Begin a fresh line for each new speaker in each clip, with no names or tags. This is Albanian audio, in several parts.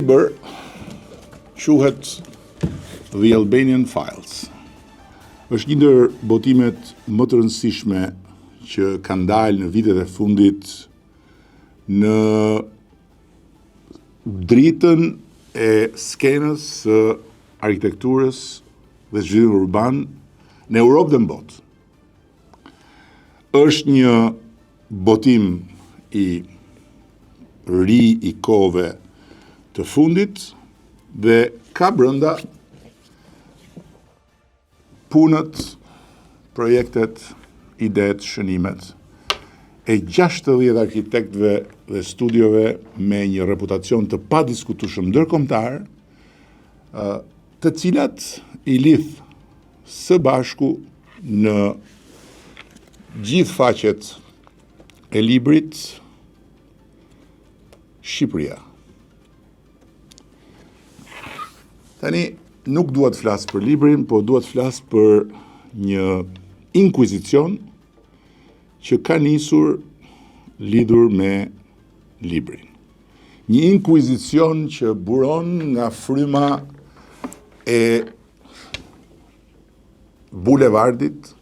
libër quhet The Albanian Files. Është një ndër botimet më të rëndësishme që kanë dalë në vitet e fundit në dritën e skenës së arkitekturës dhe zhvillimit urban në Europë dhe në botë. Është një botim i ri i kohëve të fundit dhe ka brenda punët, projektet, idet, shënimet e 60 arkitektëve dhe studiove me një reputacion të padiskutueshëm ndërkombëtar, të cilat i lidh së bashku në gjithë faqet e librit Shqipëria. Tani nuk dua të flas për librin, po dua të flas për një inkuizicion që ka nisur lidhur me librin. Një inkuizicion që buron nga fryma e bulevardit,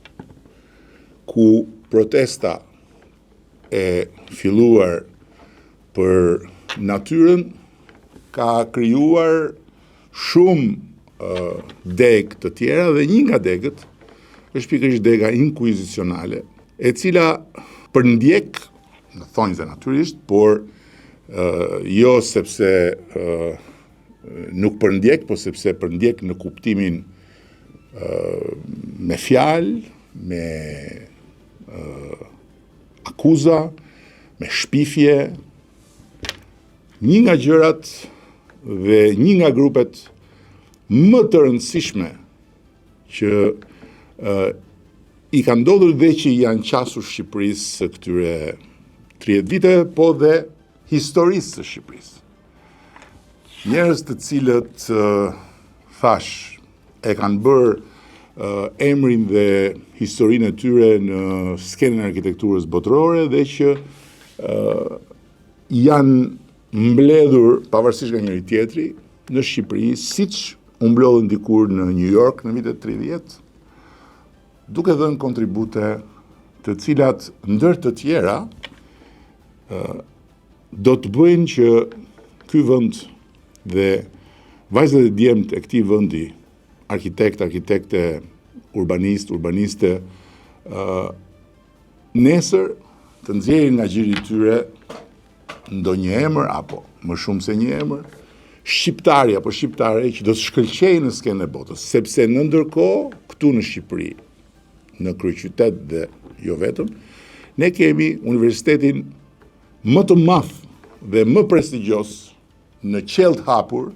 ku protesta e filluar për natyrën ka krijuar shumë degë të tjera dhe një nga degët është pikërisht dega inkuizicionale, e cila përndjek në thonjze natyrisht, por jo sepse nuk përndjek, po sepse përndjek në kuptimin me fjalë, me akuza, me shpifje. Një nga gjërat dhe një nga grupet më të rëndësishme që i ka ndodhur dhe që janë qasur Shqipërisë së këtyre 30 vite, po dhe historisë së Shqipërisë. Njerëz të cilët thash e kanë bërë emrin dhe historinë e tyre në skenën e arkitekturës botërore dhe që janë mbledhur pavarësisht nga njëri tjetri në Shqipëri, siç u mblodhën dikur në New York në vitet 30, duke dhënë kontribute të cilat ndër të tjera do të bëjnë që ky vend dhe vajzat e djemt e këtij vendi, arkitekte, urbaniste, nesër të nxjerrin nga gjiri i tyre ndonjë emër apo më shumë se një emër, shqiptari apo shqiptare që do të shkëlqejnë në skenën e botës, sepse në ndërkohë këtu në Shqipëri, në kryeqytet dhe jo vetëm, ne kemi universitetin më të madh dhe më prestigjos në qell të hapur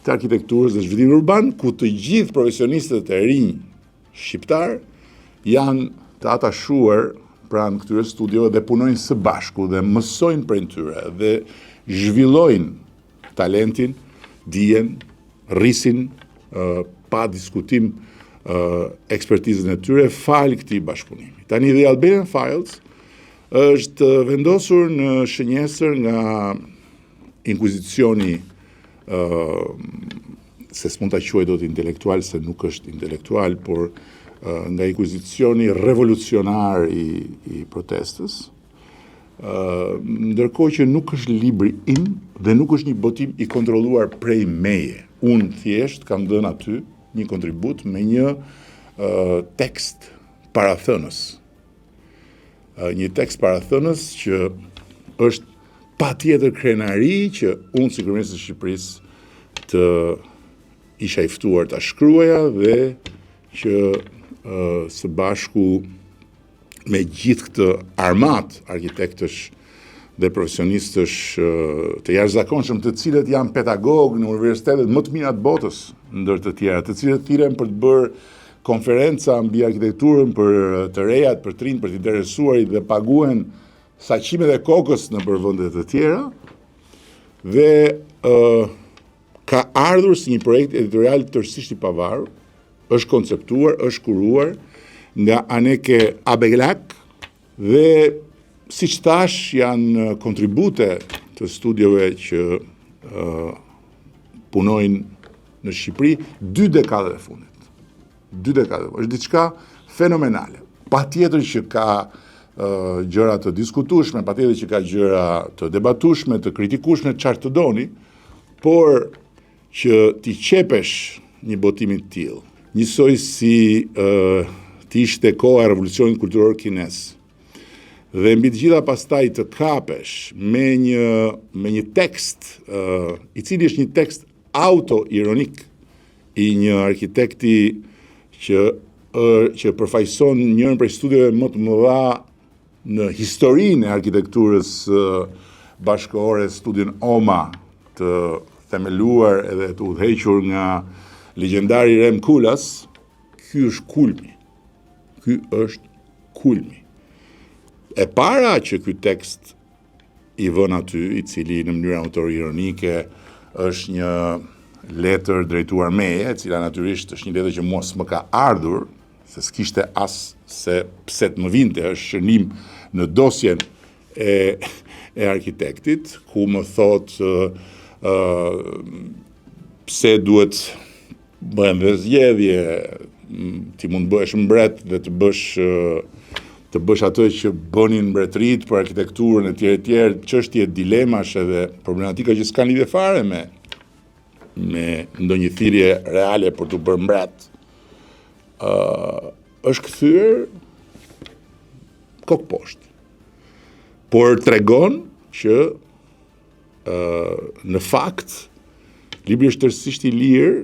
të arkitekturës dhe zhvillimit urban, ku të gjithë profesionistët e rinj shqiptar janë të atashuar pranë këtyre studiove dhe punojnë së bashku dhe mësojnë prej tyre dhe zhvillojnë talentin, dijen, rrisin pa diskutim ekspertizën e tyre fal këtij bashkëpunimi. Tani The Albanian Files është vendosur në shënjesër nga inkuzicioni se s'mund ta quaj dot intelektual, se nuk është intelektual, por nga inkuzicioni revolucionar i protestës, ndërkohë që nuk është libri im dhe nuk është një botim i kontrolluar prej meje. Unë thjesht kam dhënë aty një kontribut me një tekst parathënës. Një tekst parathënës që është patjetër krenari që unë si kryeminist i Shqipërisë të isha i ftuar ta shkruaja dhe që së bashku me gjithë këtë armat arkitektësh dhe profesionistësh të jashtëzakonshëm, të cilët janë pedagogë në universitetet më të mira të botës, ndër të tjera, të cilët thirren për të bërë konferenca mbi arkitekturën për të rejat, për të rinj, për të interesuarit dhe paguhen saqimet e kokës në vende të tjera, dhe ka ardhur si një projekt editorial tërësisht i pavarur, është konceptuar, është kuruar nga Aneke Abeglak dhe siç thash janë kontribute të studiove që punojnë në Shqipëri 2 dekadët e fundit. 2 dekadët. Është diçka fenomenale. Patjetër që ka gjëra të diskutueshme, patjetër që ka gjëra të debatueshme, të kritikueshme, çfarë të doni, por që ti qepesh një botimi të tillë, njësoj si ti ishte koha e revolucionit kulturor kines, dhe mbi të gjitha pastaj të kapesh me një tekst i cili është një tekst auto-ironik i një arkitekti që përfaqëson njërin prej studieve më të mëdha në historinë e arkitekturës bashkëkohore, studion OMA, të themeluar edhe të udhëhequr nga legjendari Rem Koolhaas. Ky është kulmi. Ky është kulmi. E para që ky tekst i vën aty, i cili në mënyrë auto-ironike është një letër drejtuar meje, e cila natyrisht është një letër që mua s'më ka ardhur, se s'kishte as se pse të më vinte, është shënim në dosjen e arkitektit, ku më thot pse duhet bëhen dhe zgjedhje, ti mund bëhesh mbret dhe të bësh atë që bënin mbretërit për arkitekturën e tjerë, çështje dilemash edhe problematika që s'kan lidhje fare me ndonjë thirrje reale për të bërë mbret, është kthyer kokë poshtë. Por tregon që në fakt libri është tërësisht i lirë,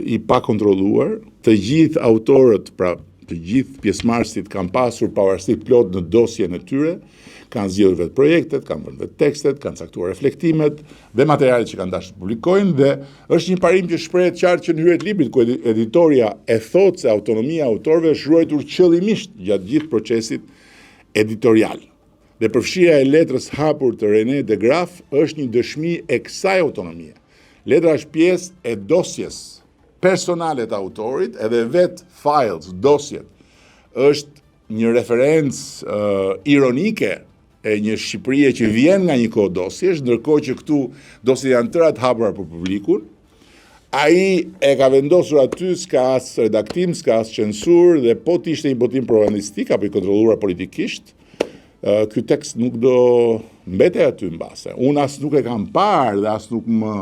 i pa kontrolluar, të gjithë autorët, pra të gjithë pjesëmarrësit kanë pasur pavarësi plot në dosjen e tyre, kanë zgjedhur vetë projektet, kanë vënë vetë tekstet, kanë caktuar reflektimet dhe materialet që kanë dashur të publikojnë, dhe është një parim që shprehet qartë që në hyrje të librit, ku editoria e thotë se autonomia e autorëve është ruajtur qëllimisht gjatë gjithë procesit editorial. Dhe përfshirja e letrës hapur të René de Graaf është një dëshmi e kësaj autonomie. Letra është pjesë e dosjes personale të autorit, edhe vetë files, dosjet, është një referencë ironike e një Shqipërie që vjen nga një kohë dosjesh, ndërkohë që këtu dosjet janë tëra të hapura për publikun. Ai e ka vendosur aty, s'ka as redaktim, s'ka as censur, dhe po t'ishte një botim propagandistik apo i kontrolluar politikisht, ky tekst nuk do mbete aty mbase. Unë as nuk e kam parë dhe as nuk më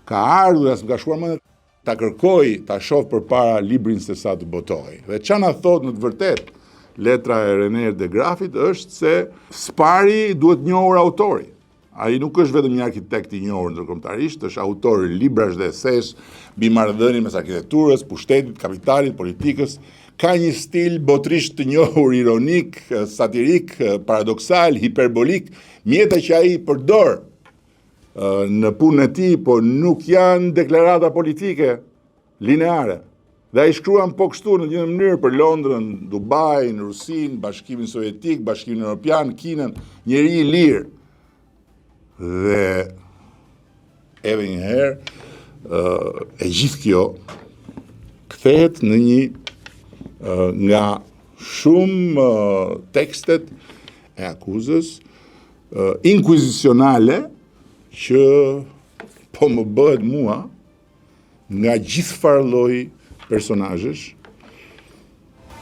ka ardhur, as më ka shkuar mend ta kërkoj, ta shoh përpara librin se sa të botoj. Dhe çfarë na thot në të vërtetë letra e René de Graafit është se spari duhet njohur autori. Ai nuk është vetëm një arkitekt i njohur ndërkombëtarisht, është autor i librash dhe esesh mbi marrëdhënien mes arkitekturës, pushtetit, kapitalit, politikës. Ka një stil botërisht të njohur, ironik, satirik, paradoksal, hiperbolik, mjete që ai përdor në punën e tij, por nuk janë deklarata politike lineare. Dhe ai shkruan po kështu në një mënyrë për Londrën, Dubai, në Rusinë, Bashkimin Sovjetik, Bashkimin Evropian, Kinën, njeri i lirë. Dhe edhe një herë e gjithë kjo kthehet në një nga shumë tekstet e akuzës inkuizicionale që po më bëhet mua nga gjithë farë lloj personazhesh